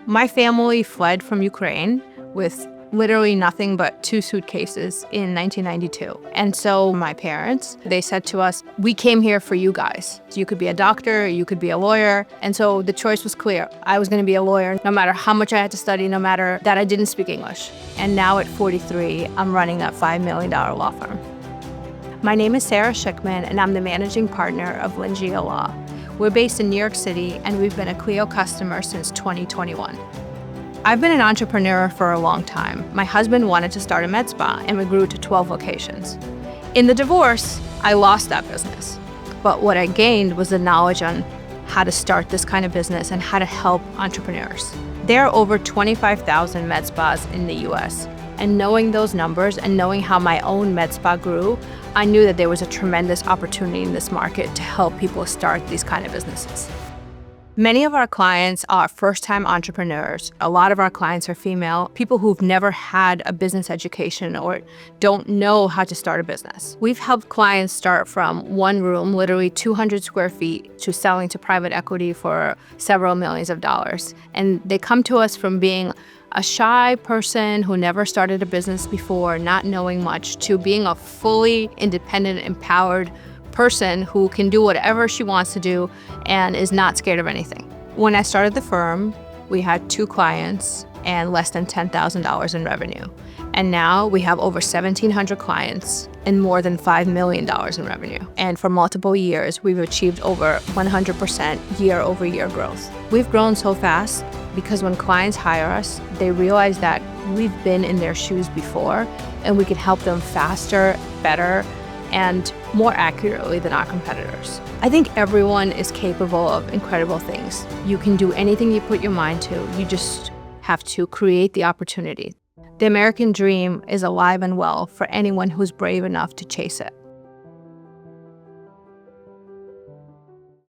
My family fled from Ukraine with literally nothing but 2 suitcases in 1992. And so my parents, they said to us, we came here for you guys. You could be a doctor, you could be a lawyer. And so the choice was clear. I was going to be a lawyer no matter how much I had to study, no matter that I didn't speak English. And now at 43, I'm running that $5 million law firm. My name is Sarah Schickman, and I'm the managing partner of Lengea Law. We're based in New York City, and we've been a Clio customer since 2021. I've been an entrepreneur for a long time. My husband wanted to start a med spa, and we grew to 12 locations. In the divorce, I lost that business. But what I gained was the knowledge on how to start this kind of business and how to help entrepreneurs. There are over 25,000 med spas in the US. And knowing those numbers and knowing how my own med spa grew, I knew that there was a tremendous opportunity in this market to help people start these kind of businesses. Many of our clients are first-time entrepreneurs. A lot of our clients are female, people who've never had a business education or don't know how to start a business. We've helped clients start from one room, literally 200 square feet, to selling to private equity for several millions of dollars. And they come to us from being a shy person who never started a business before, not knowing much, to being a fully independent, empowered person who can do whatever she wants to do and is not scared of anything. When I started the firm, we had 2 clients and less than $10,000 in revenue. And now we have over 1,700 clients and more than $5 million in revenue. And for multiple years, we've achieved over 100% year-over-year growth. We've grown so fast because when clients hire us, they realize that we've been in their shoes before and we can help them faster, better, and more accurately than our competitors. I think everyone is capable of incredible things. You can do anything you put your mind to. You just have to create the opportunity. The American dream is alive and well for anyone who's brave enough to chase it.